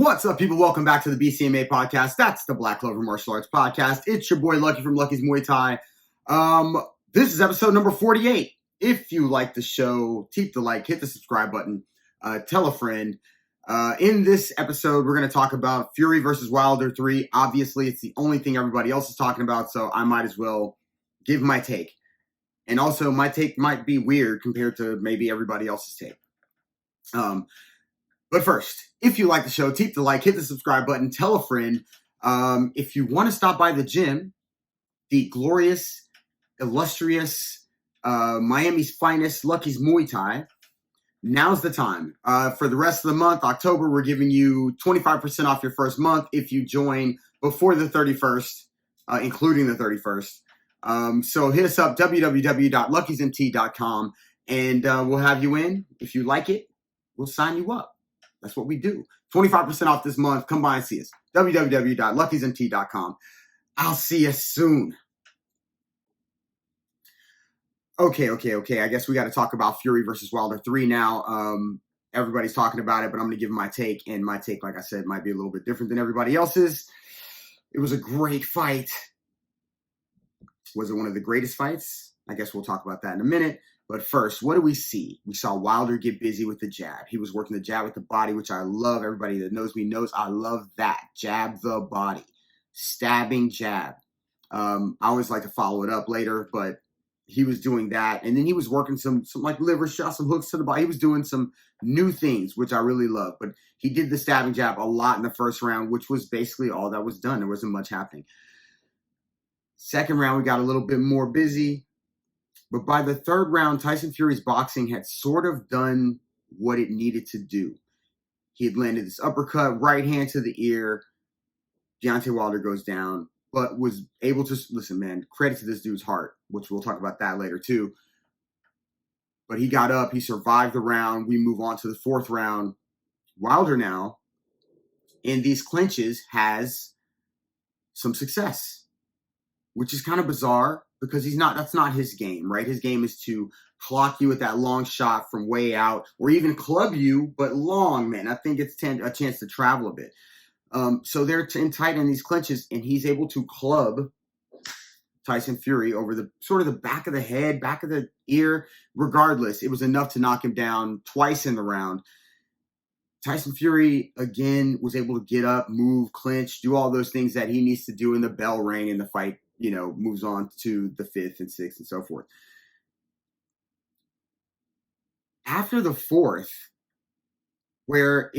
What's up, people? Welcome back to the BCMA podcast. That's the Black Clover Martial Arts podcast. It's your boy Lucky from Lucky's Muay Thai. This is episode number 48. If you like the show, keep the like, hit the subscribe button, tell a friend. In this episode, we're going to talk about Fury versus Wilder 3. Obviously, it's the only thing everybody else is talking about, so I might as well give my take. And also, my take might be weird compared to maybe everybody else's take. But first, if you like the show, keep the like, hit the subscribe button, tell a friend. If you want to stop by the gym, the glorious, illustrious, Miami's finest, Lucky's Muay Thai, now's the time. For the rest of the month, October, we're giving you 25% off your first month if you join before the 31st, including the 31st. So hit us up, www.luckysmt.com, and we'll have you in. If you like it, we'll sign you up. That's what we do. 25% off this month. Come by and see us. www.luckysmt.com. I'll see you soon. Okay. I guess we got to talk about Fury versus Wilder 3 now. Everybody's talking about it, but I'm going to give my take. And my take, like I said, might be a little bit different than everybody else's. It was a great fight. Was it one of the greatest fights? I guess we'll talk about that in a minute. But first, what do we see? We saw Wilder get busy with the jab. He was working the jab with the body, which I love. Everybody that knows me knows I love that. Jab the body. Stabbing jab. I always like to follow it up later, but he was doing that. And then he was working some like liver shots, some hooks to the body. He was doing some new things, which I really love. But he did the stabbing jab a lot in the first round, which was basically all that was done. There wasn't much happening. Second round, we got a little bit more busy. But by the third round, Tyson Fury's boxing had sort of done what it needed to do. He had landed this uppercut, right hand to the ear. Deontay Wilder goes down, but was able to, listen, man, credit to this dude's heart, which we'll talk about that later too. But he got up, he survived the round. We move on to the fourth round. Wilder now, in these clinches, has some success, which is kind of bizarre. Because that's not his game, right? His game is to clock you with that long shot from way out, or even club you, but long, man. I think it's a chance to travel a bit. So they're tight in these clinches, and he's able to club Tyson Fury over the sort of the back of the head, back of the ear. Regardless, it was enough to knock him down twice in the round. Tyson Fury, again, was able to get up, move, clinch, do all those things that he needs to do, in the bell rang, and the fight, moves on to the fifth and sixth and so forth. After the fourth, where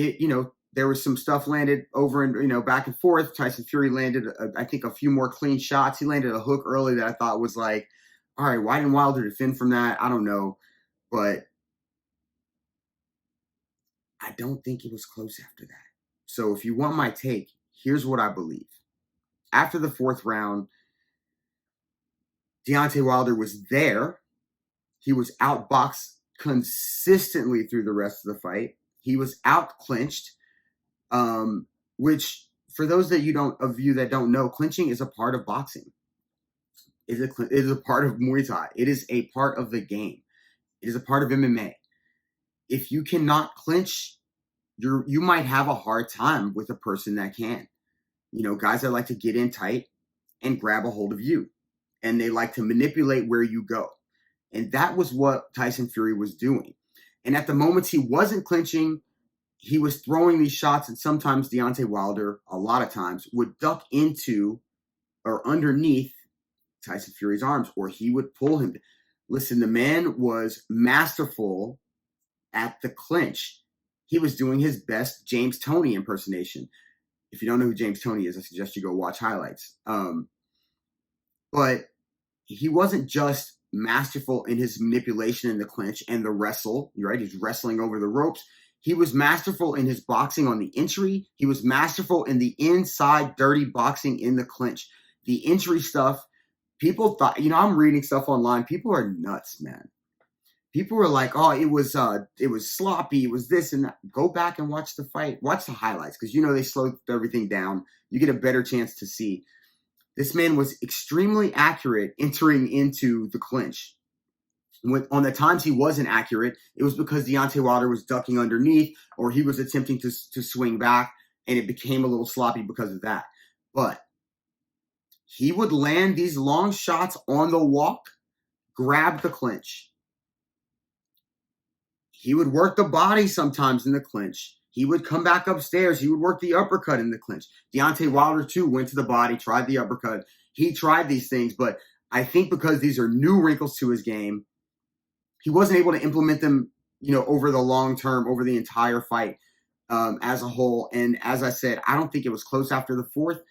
there was some stuff landed over and, back and forth, Tyson Fury landed, I think, a few more clean shots. He landed a hook early that I thought was like, all right, why didn't Wilder defend from that? I don't know. But I don't think it was close after that. So if you want my take, here's what I believe. After the fourth round, Deontay Wilder was there. He was outboxed consistently through the rest of the fight. He was out-clinched, which, for those of you that don't know, clinching is a part of boxing. It is a part of Muay Thai. It is a part of the game. It is a part of MMA. If you cannot clinch, you might have a hard time with a person that can. Guys that like to get in tight and grab a hold of you. And they like to manipulate where you go. And that was what Tyson Fury was doing. And at the moments he wasn't clinching, he was throwing these shots, and sometimes Deontay Wilder, a lot of times, would duck into or underneath Tyson Fury's arms, or he would pull him. Listen, the man was masterful at the clinch. He was doing his best James Toney impersonation. If you don't know who James Toney is, I suggest you go watch highlights. But he wasn't just masterful in his manipulation in the clinch and the wrestle, right? He's wrestling over the ropes. He was masterful in his boxing on the entry. He was masterful in the inside dirty boxing in the clinch. The entry stuff, people thought, I'm reading stuff online. People are nuts, man. People were like, oh, it was sloppy. It was this and that. Go back and watch the fight. Watch the highlights because, they slowed everything down. You get a better chance to see. This man was extremely accurate entering into the clinch. On the times he wasn't accurate, it was because Deontay Wilder was ducking underneath, or he was attempting to swing back. and it became a little sloppy because of that. But he would land these long shots on the walk, grab the clinch. He would work the body sometimes in the clinch. He would come back upstairs. He would work the uppercut in the clinch. Deontay Wilder, too, went to the body, tried the uppercut. He tried these things, but I think because these are new wrinkles to his game, he wasn't able to implement them, over the long term, over the entire fight as a whole. And as I said, I don't think it was close after the fourth.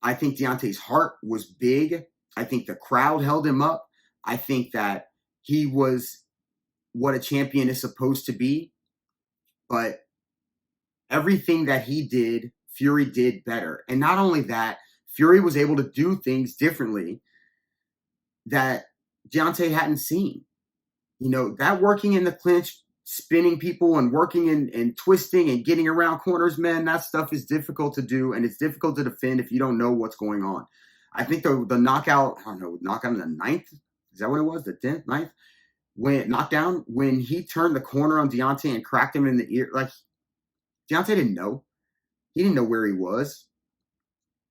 I think Deontay's heart was big. I think the crowd held him up. I think that he was what a champion is supposed to be. But everything that he did, Fury did better. And not only that, Fury was able to do things differently that Deontay hadn't seen. That working in the clinch, spinning people and working and twisting and getting around corners, man, that stuff is difficult to do, and it's difficult to defend if you don't know what's going on. I think the knockout, knockout in the ninth, is that what it was? The 10th, ninth? Knockdown, when he turned the corner on Deontay and cracked him in the ear, like, Deontay didn't know. He didn't know where he was.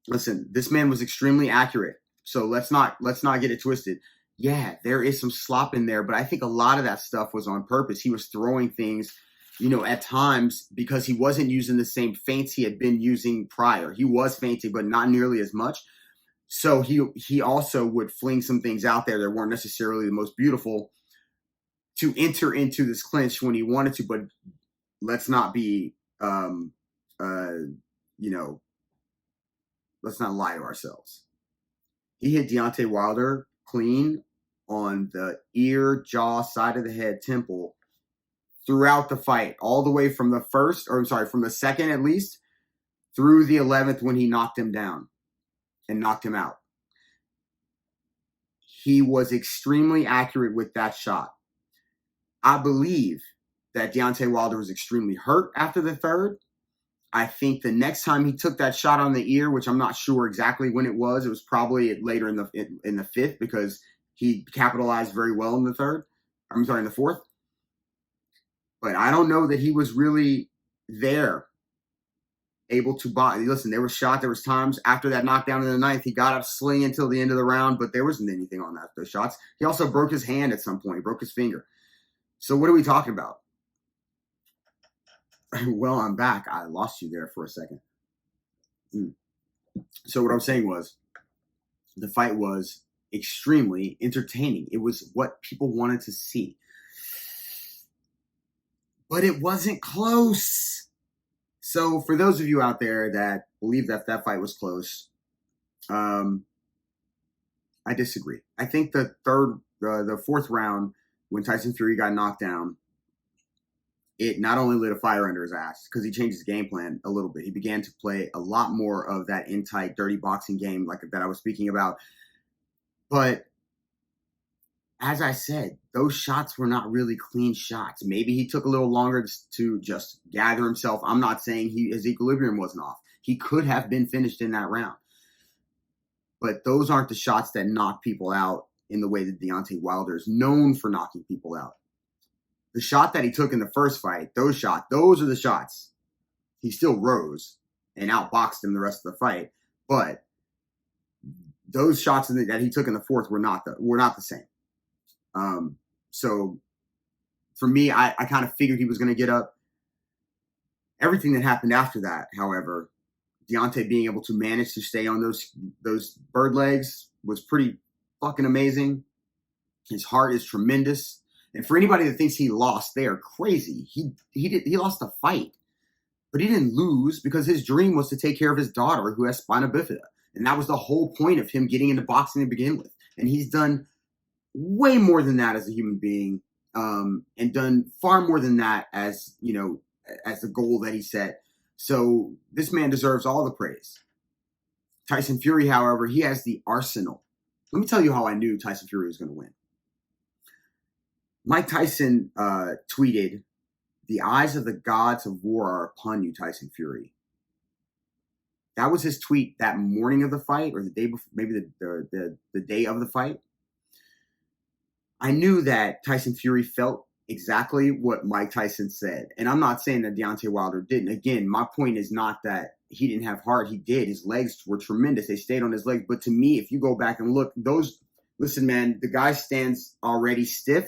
Listen, this man was extremely accurate, so let's not get it twisted. Yeah, there is some slop in there, but I think a lot of that stuff was on purpose. He was throwing things, at times because he wasn't using the same feints he had been using prior. He was feinting, but not nearly as much. So he also would fling some things out there that weren't necessarily the most beautiful to enter into this clinch when he wanted to, but let's not be, let's not lie to ourselves. He hit Deontay Wilder clean on the ear, jaw, side of the head, temple throughout the fight, all the way from from the second at least through the 11th when he knocked him down and knocked him out. He was extremely accurate with that shot. I believe that Deontay Wilder was extremely hurt after the third. I think the next time he took that shot on the ear, which I'm not sure exactly when it was probably later in the fifth because he capitalized very well in the in the fourth. But I don't know that he was really there, able to buy. Listen, there was times after that knockdown in the ninth, he got up slinging until the end of the round, but there wasn't anything on those shots. He also broke his hand at some point. He broke his finger. So what are we talking about? Well, I'm back. I lost you there for a second. So what I'm saying was the fight was extremely entertaining. It was what people wanted to see. But it wasn't close. So for those of you out there that believe that fight was close, I disagree. I think the fourth round, when Tyson Fury got knocked down, it not only lit a fire under his ass because he changed his game plan a little bit. He began to play a lot more of that in-tight, dirty boxing game like that I was speaking about. But as I said, those shots were not really clean shots. Maybe he took a little longer to just gather himself. I'm not saying his equilibrium wasn't off. He could have been finished in that round. But those aren't the shots that knock people out in the way that Deontay Wilder is known for knocking people out. The shot that he took in the first fight, those are the shots. He still rose and outboxed him the rest of the fight. But those shots that he took in the fourth were not the same. So for me, I kind of figured he was going to get up. Everything that happened after that, however, Deontay being able to manage to stay on those bird legs was pretty fucking amazing. His heart is tremendous. And for anybody that thinks he lost, they are crazy. He lost the fight, but he didn't lose because his dream was to take care of his daughter who has spina bifida. And that was the whole point of him getting into boxing to begin with. And he's done way more than that as a human being, and done far more than that as the goal that he set. So this man deserves all the praise. Tyson Fury, however, he has the arsenal. Let me tell you how I knew Tyson Fury was going to win. Mike Tyson tweeted, "The eyes of the gods of war are upon you, Tyson Fury." That was his tweet that morning of the fight, or the day before, maybe the day of the fight. I knew that Tyson Fury felt exactly what Mike Tyson said. And I'm not saying that Deontay Wilder didn't. Again, my point is not that he didn't have heart. He did. His legs were tremendous. They stayed on his legs. But to me, if you go back and look, listen, man, the guy stands already stiff.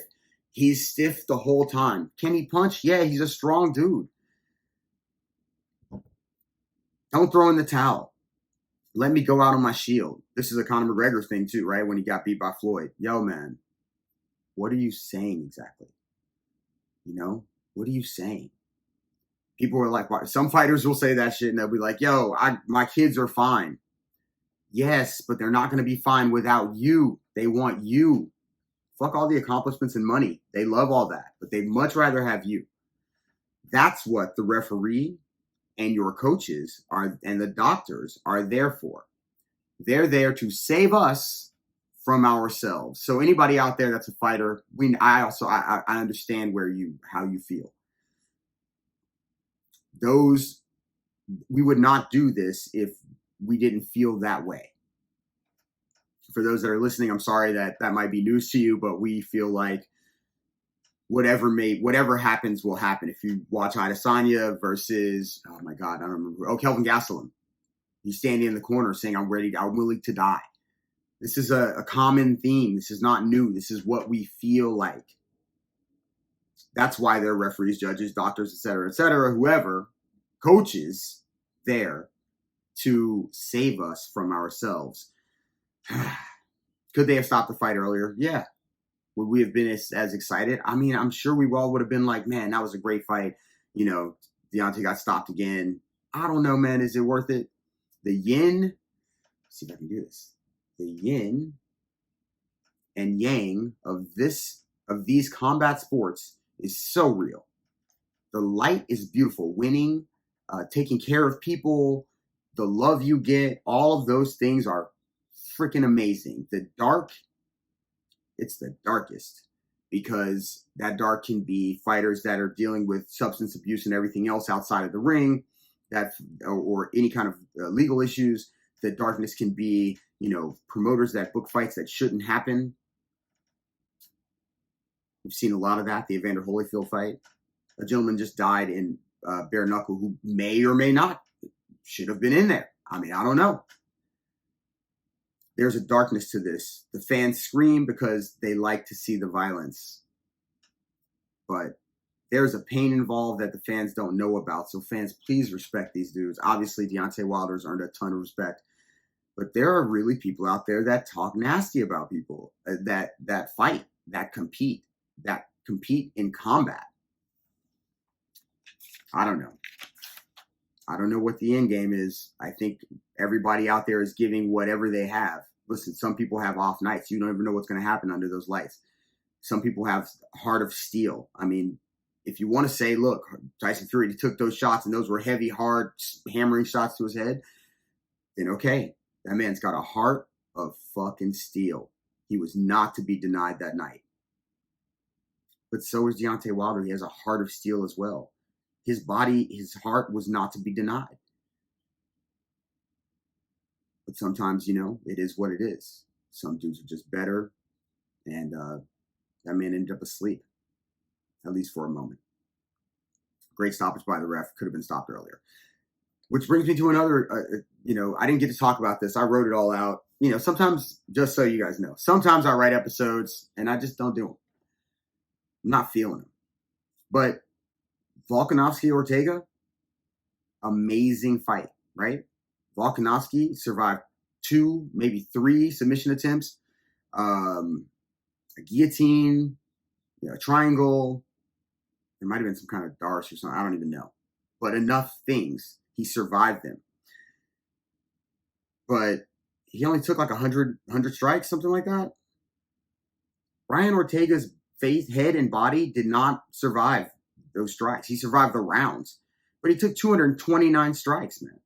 He's stiff the whole time. Can he punch? Yeah, he's a strong dude. Don't throw in the towel. Let me go out on my shield. This is a Conor McGregor thing too, right? When he got beat by Floyd. Yo, man, what are you saying exactly? You know, what are you saying? People are like, some fighters will say that shit and they'll be like, yo, my kids are fine. Yes, but they're not going to be fine without you. They want you. Fuck all the accomplishments and money. They love all that, but they'd much rather have you. That's what the referee and your coaches and the doctors are there for. They're there to save us from ourselves. So anybody out there that's a fighter, I understand how you feel. We would not do this if we didn't feel that way. For those that are listening, I'm sorry that might be news to you, but we feel like whatever happens will happen. If you watch Adesanya versus, oh my God, I don't remember. Kelvin Gastelum. He's standing in the corner saying, I'm willing to die. This is a common theme. This is not new. This is what we feel like. That's why there are referees, judges, doctors, et cetera, whoever, coaches there to save us from ourselves. Could they have stopped the fight earlier? Yeah. Would we have been as excited? I mean, I'm sure we all would have been like, man, that was a great fight. You know, Deontay got stopped again. I don't know, man. Is it worth it? The yin, let's see if I can do this. The yin and yang of these combat sports is so real. The light is beautiful. Winning, taking care of people, the love you get, all of those things are freaking amazing. The dark, it's the darkest, because that dark can be fighters that are dealing with substance abuse and everything else outside of the ring, or any kind of legal issues. The darkness can be, promoters that book fights that shouldn't happen. We've seen a lot of that. The Evander Holyfield fight. A gentleman just died in bare knuckle who may or may not should have been in there. I mean, I don't know. There's a darkness to this. The fans scream because they like to see the violence. But there's a pain involved that the fans don't know about. So fans, please respect these dudes. Obviously, Deontay Wilder's earned a ton of respect. But there are really people out there that talk nasty about people, that fight, that compete in combat. I don't know. I don't know what the end game is. I think everybody out there is giving whatever they have. Listen, some people have off nights. You don't even know what's going to happen under those lights. Some people have heart of steel. I mean, if you want to say, look, Tyson Fury, he took those shots and those were heavy, hard, hammering shots to his head, then okay. That man's got a heart of fucking steel. He was not to be denied that night. But so is Deontay Wilder. He has a heart of steel as well. His heart was not to be denied. But sometimes, it is what it is. Some dudes are just better. And that man ended up asleep, at least for a moment. Great stoppage by the ref. Could have been stopped earlier. Which brings me to another, I didn't get to talk about this. I wrote it all out. Sometimes, just so you guys know, sometimes I write episodes and I just don't do them. I'm not feeling them. But Volkanovski Ortega, amazing fight, right? Volkanovski survived 2, maybe 3 submission attempts, a guillotine, a triangle. There might have been some kind of darce or something. I don't even know. But enough things. He survived them. But he only took like 100 strikes, something like that. Brian Ortega's face, head, and body did not survive those strikes. He survived the rounds. But he took 229 strikes, man.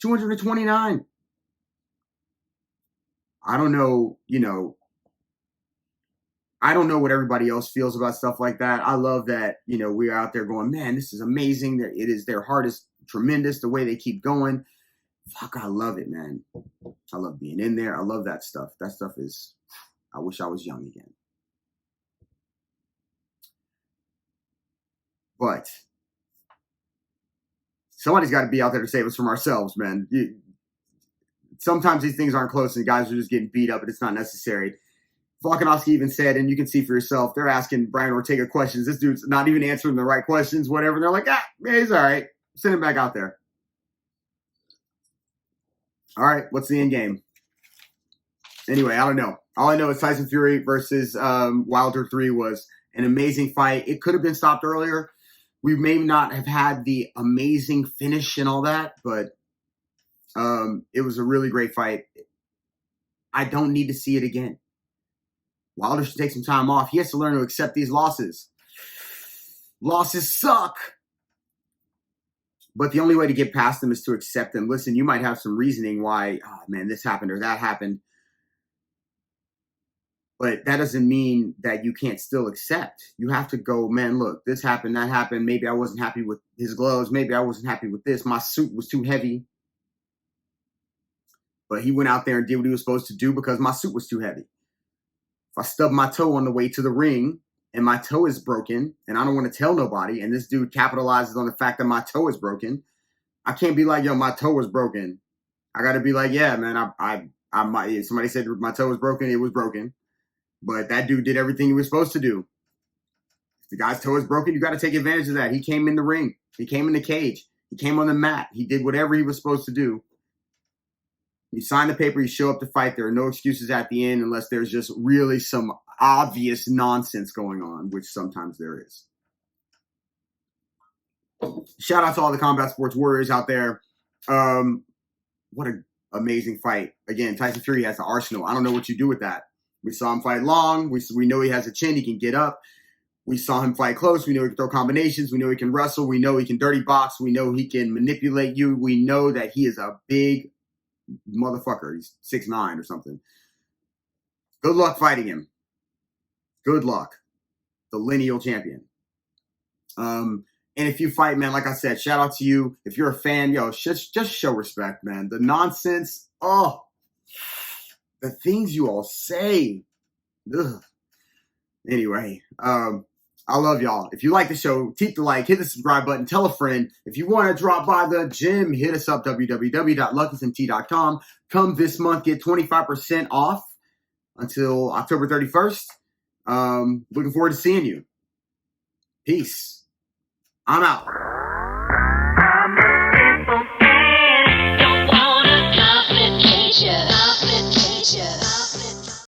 229. I don't know, I don't know what everybody else feels about stuff like that. I love that, we're out there going, man, this is amazing. It is, their heart is tremendous, the way they keep going. Fuck, I love it, man. I love being in there. I love that stuff. That stuff is, I wish I was young again. But somebody's got to be out there to save us from ourselves, man. Sometimes these things aren't close and guys are just getting beat up and it's not necessary. Volkanovski even said, and you can see for yourself, they're asking Brian Ortega questions. This dude's not even answering the right questions, whatever. And they're like, yeah, he's all right. Send him back out there. All right, what's the end game? Anyway, I don't know. All I know is Tyson Fury versus Wilder 3 was an amazing fight. It could have been stopped earlier. We may not have had the amazing finish and all that, but it was a really great fight. I don't need to see it again. Wilder should take some time off. He has to learn to accept these losses. Losses suck. But the only way to get past them is to accept them. Listen, you might have some reasoning why, oh man, this happened or that happened. But that doesn't mean that you can't still accept. You have to go, man, look, this happened, that happened. Maybe I wasn't happy with his gloves. Maybe I wasn't happy with this. My suit was too heavy. But he went out there and did what he was supposed to do because my suit was too heavy. If I stub my toe on the way to the ring and my toe is broken and I don't want to tell nobody and this dude capitalizes on the fact that my toe is broken, I can't be like, yo, my toe was broken. I got to be like, yeah, man, if somebody said my toe was broken, it was broken. But that dude did everything he was supposed to do. If the guy's toe is broken, you got to take advantage of that. He came in the ring. He came in the cage. He came on the mat. He did whatever he was supposed to do. You sign the paper, you show up to fight. There are no excuses at the end unless there's just really some obvious nonsense going on, which sometimes there is. Shout out to all the combat sports warriors out there. What an amazing fight. Again, Tyson Fury has the arsenal. I don't know what you do with that. We saw him fight long. We know he has a chin. He can get up. We saw him fight close. We know he can throw combinations. We know he can wrestle. We know he can dirty box. We know he can manipulate you. We know that he is a big motherfucker. He's 6'9" or something. Good luck fighting him. Good luck. The lineal champion. And if you fight, man, like I said, shout out to you. If you're a fan, yo, just show respect, man. The nonsense, the things you all say. Ugh. Anyway, I love y'all. If you like the show, keep the like, hit the subscribe button, tell a friend. If you want to drop by the gym, hit us up, www.luckysmt.com. Come this month, get 25% off until October 31st. Looking forward to seeing you. Peace. I'm out.